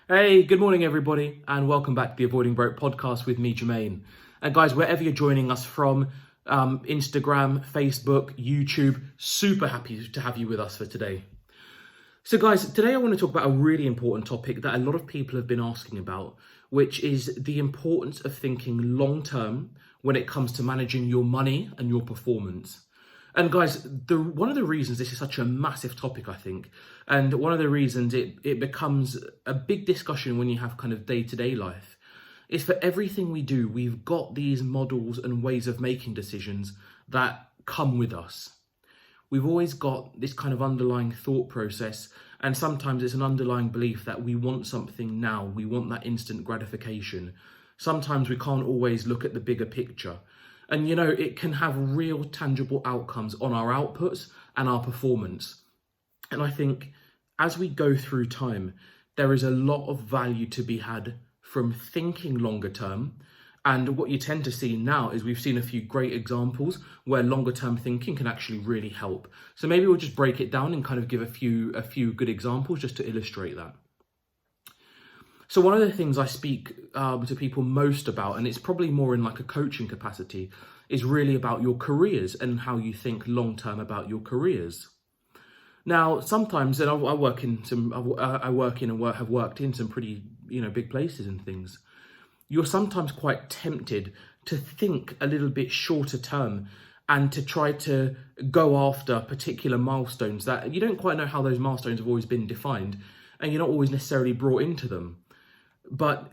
Hey, good morning, everybody, and welcome back to the Avoiding Broke podcast with me, Jermaine. And guys, wherever you're joining us from, Instagram, Facebook, YouTube, super happy to have you with us for today. So guys, today I want to talk about a really important topic that a lot of people have been asking about, which is the importance of thinking long-term when it comes to managing your money and your performance. And guys, one of the reasons this is such a massive topic, I think, and one of the reasons it becomes a big discussion when you have kind of day-to-day life, is for everything we do, we've got these models and ways of making decisions that come with us. We've always got this kind of underlying thought process, and sometimes it's an underlying belief that we want something now, we want that instant gratification. Sometimes we can't always look at the bigger picture. And it can have real tangible outcomes on our outputs and our performance. And I think as we go through time, there is a lot of value to be had from thinking longer term. And what you tend to see now is we've seen a few great examples where longer term thinking can actually really help. So maybe we'll just break it down and kind of give a few good examples just to illustrate that. So one of the things I speak to people most about, and it's probably more in like a coaching capacity, is really about your careers and how you think long term about your careers. Now, sometimes, and I work in have worked in some pretty big places and things. You're sometimes quite tempted to think a little bit shorter term and to try to go after particular milestones that you don't quite know how those milestones have always been defined, and you're not always necessarily brought into them. But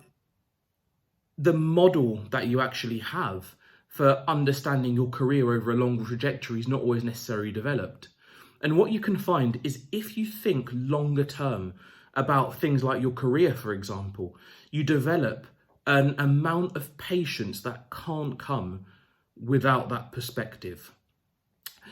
the model that you actually have for understanding your career over a longer trajectory is not always necessarily developed. And what you can find is if you think longer term about things like your career, for example, you develop an amount of patience that can't come without that perspective.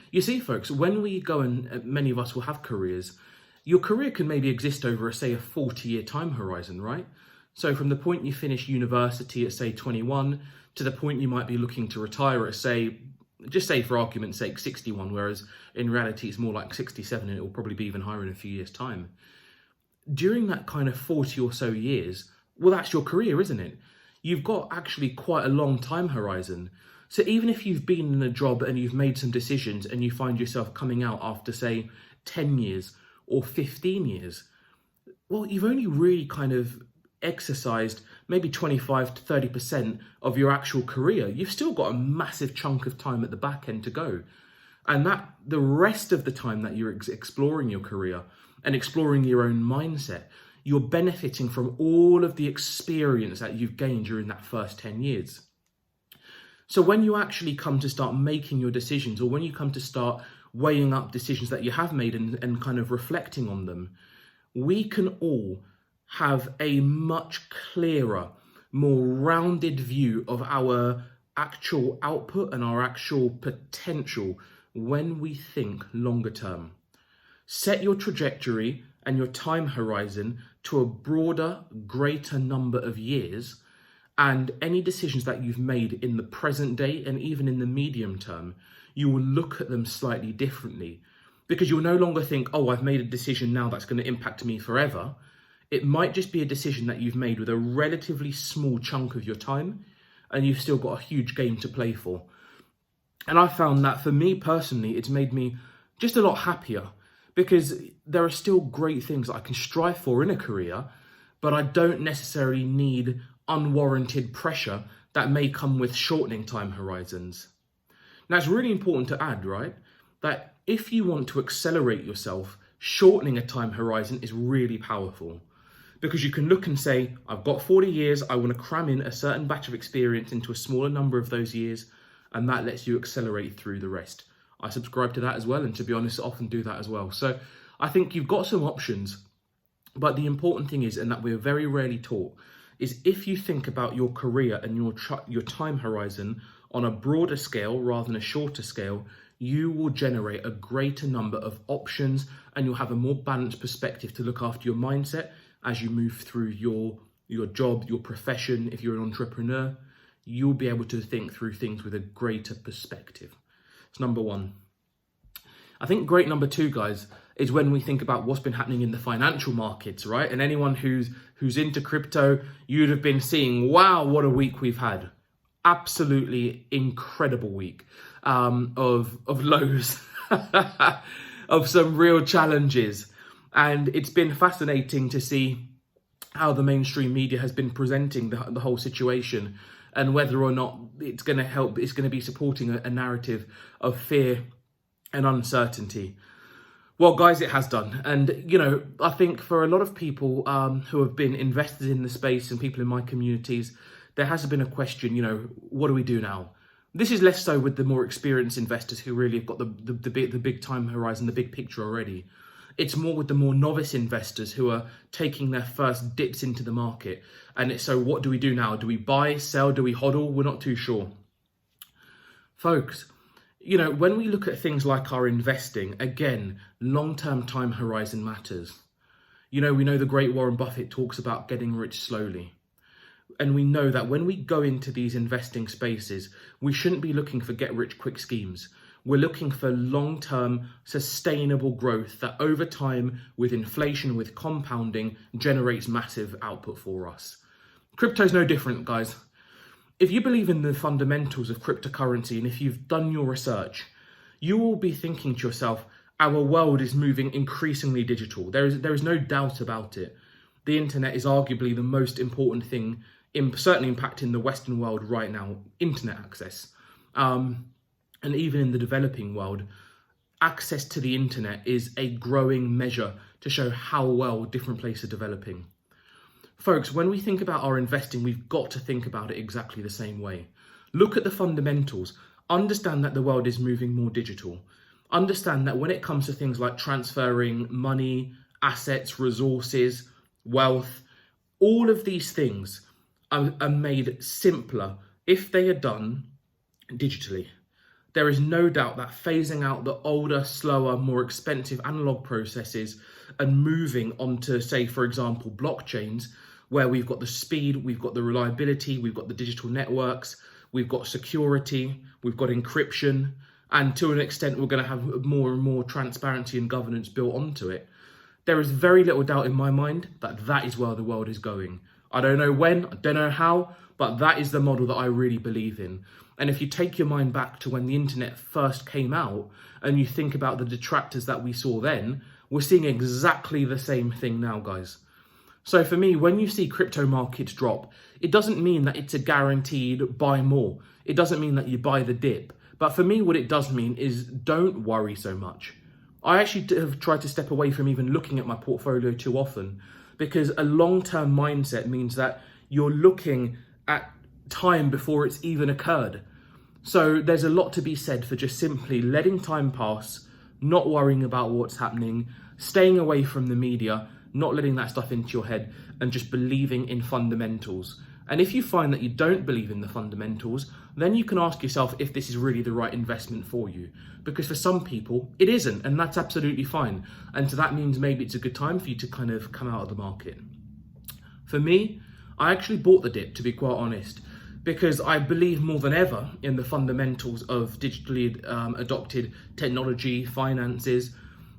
You see, folks, when we go and many of us will have careers, your career can maybe exist over, say, a 40-year time horizon, right? So from the point you finish university at, say, 21 to the point you might be looking to retire at, just say for argument's sake, 61, whereas in reality it's more like 67 and it will probably be even higher in a few years' time. During that kind of 40 or so years, well, that's your career, isn't it? You've got actually quite a long time horizon. So even if you've been in a job and you've made some decisions and you find yourself coming out after, say, 10 years or 15 years, well, you've only really kind of exercised maybe 25 to 30% of your actual career. You've still got a massive chunk of time at the back end to go. And that the rest of the time that you're exploring your career and exploring your own mindset, you're benefiting from all of the experience that you've gained during that first 10 years. So when you actually come to start making your decisions, or when you come to start weighing up decisions that you have made and kind of reflecting on them, we can all have a much clearer, more rounded view of our actual output and our actual potential when we think longer term. Set your trajectory and your time horizon to a broader, greater number of years, and any decisions that you've made in the present day and even in the medium term, you will look at them slightly differently, because you'll no longer think, oh, I've made a decision now that's going to impact me forever. It might just be a decision that you've made with a relatively small chunk of your time, and you've still got a huge game to play for. And I found that for me personally, it's made me just a lot happier, because there are still great things that I can strive for in a career, but I don't necessarily need unwarranted pressure that may come with shortening time horizons. Now, it's really important to add, right, that if you want to accelerate yourself, shortening a time horizon is really powerful. Because you can look and say, I've got 40 years, I want to cram in a certain batch of experience into a smaller number of those years, and that lets you accelerate through the rest. I subscribe to that as well, and to be honest, often do that as well. So I think you've got some options, but the important thing is, and that we're very rarely taught, is if you think about your career and your time horizon on a broader scale rather than a shorter scale, you will generate a greater number of options, and you'll have a more balanced perspective to look after your mindset as you move through your job, your profession. If you're an entrepreneur, you'll be able to think through things with a greater perspective. It's number one. I think great number two, guys, is when we think about what's been happening in the financial markets, right? And anyone who's into crypto, you'd have been seeing, wow, what a week we've had. Absolutely incredible week of lows, of some real challenges. And it's been fascinating to see how the mainstream media has been presenting the whole situation, and whether or not it's going to be supporting a narrative of fear and uncertainty. Well, guys, it has done. And, you know, I think for a lot of people who have been invested in the space and people in my communities, there has been a question, you know, what do we do now? This is less so with the more experienced investors who really have got the big time horizon, the big picture already. It's more with the more novice investors who are taking their first dips into the market. And so what do we do now? Do we buy, sell? Do we hodl? We're not too sure. Folks, you know, when we look at things like our investing, again, long-term time horizon matters. You know, we know the great Warren Buffett talks about getting rich slowly. And we know that when we go into these investing spaces, we shouldn't be looking for get-rich-quick schemes. We're looking for long-term sustainable growth that over time, with inflation, with compounding, generates massive output for us. Crypto's no different, guys. If you believe in the fundamentals of cryptocurrency, and if you've done your research, you will be thinking to yourself, our world is moving increasingly digital. There is no doubt about it. The internet is arguably the most important thing, certainly impacting the Western world right now, internet access. And even in the developing world, access to the internet is a growing measure to show how well different places are developing. Folks, when we think about our investing, we've got to think about it exactly the same way. Look at the fundamentals. Understand that the world is moving more digital. Understand that when it comes to things like transferring money, assets, resources, wealth, all of these things are made simpler if they are done digitally. There is no doubt that phasing out the older, slower, more expensive analog processes and moving onto, say, for example, blockchains, where we've got the speed, we've got the reliability, we've got the digital networks, we've got security, we've got encryption, and to an extent, we're going to have more and more transparency and governance built onto it. There is very little doubt in my mind that that is where the world is going. I don't know when, I don't know how, but that is the model that I really believe in. And if you take your mind back to when the internet first came out and you think about the detractors that we saw then, we're seeing exactly the same thing now, guys. So for me, when you see crypto markets drop, it doesn't mean that it's a guaranteed buy more. It doesn't mean that you buy the dip. But for me, what it does mean is don't worry so much. I actually have tried to step away from even looking at my portfolio too often, because a long-term mindset means that you're looking at time before it's even occurred. So there's a lot to be said for just simply letting time pass, not worrying about what's happening, staying away from the media, not letting that stuff into your head, and just believing in fundamentals. And if you find that you don't believe in the fundamentals, then you can ask yourself if this is really the right investment for you. Because for some people, it isn't, and that's absolutely fine. And so that means maybe it's a good time for you to kind of come out of the market. For me, I actually bought the dip, to be quite honest, because I believe more than ever in the fundamentals of digitally adopted technology, finances,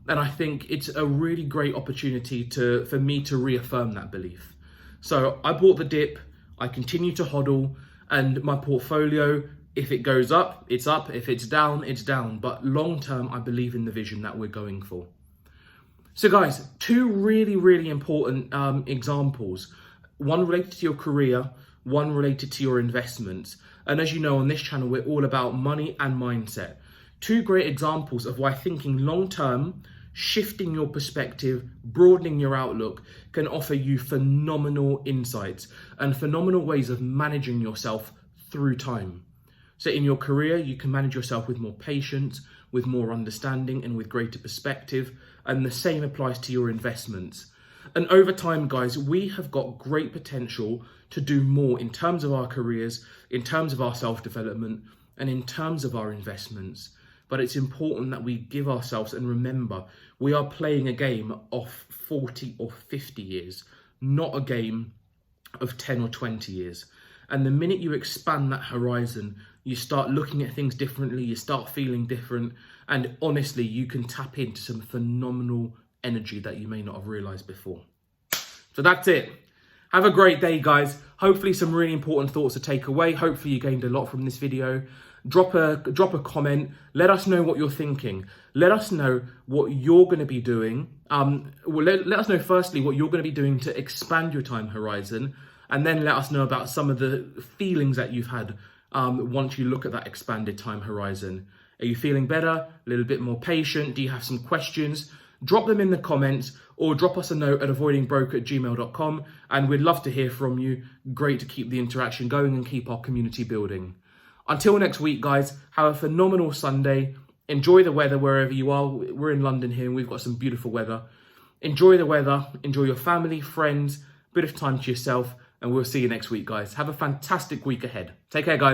and I think it's a really great opportunity for me to reaffirm that belief. So I bought the dip, I continue to hodl, and my portfolio, if it goes up, it's up. If it's down, it's down. But long term, I believe in the vision that we're going for. So guys, two really, really important examples. One related to your career, one related to your investments. And as you know, on this channel, we're all about money and mindset. Two great examples of why thinking long term, shifting your perspective, broadening your outlook can offer you phenomenal insights and phenomenal ways of managing yourself through time. So in your career, you can manage yourself with more patience, with more understanding, and with greater perspective. And the same applies to your investments. And over time, guys, we have got great potential to do more in terms of our careers, in terms of our self-development, and in terms of our investments. But it's important that we give ourselves and remember, we are playing a game of 40 or 50 years, not a game of 10 or 20 years. And the minute you expand that horizon, you start looking at things differently, you start feeling different, and honestly, you can tap into some phenomenal energy that you may not have realized before. So that's it. Have a great day, guys. Hopefully some really important thoughts to take away. Hopefully you gained a lot from this video. Drop a comment. Let us know what you're thinking. Let us know what you're going to be doing. Let us know firstly what you're going to be doing to expand your time horizon, and then let us know about some of the feelings that you've had once you look at that expanded time horizon. Are you feeling better? A little bit more patient? Do you have some questions? Drop them in the comments or drop us a note at avoidingbroke@gmail.com, and we'd love to hear from you. Great to keep the interaction going and keep our community building. Until next week, guys, have a phenomenal Sunday. Enjoy the weather wherever you are. We're in London here and we've got some beautiful weather. Enjoy the weather, enjoy your family, friends, bit of time to yourself, and we'll see you next week, guys. Have a fantastic week ahead. Take care, guys.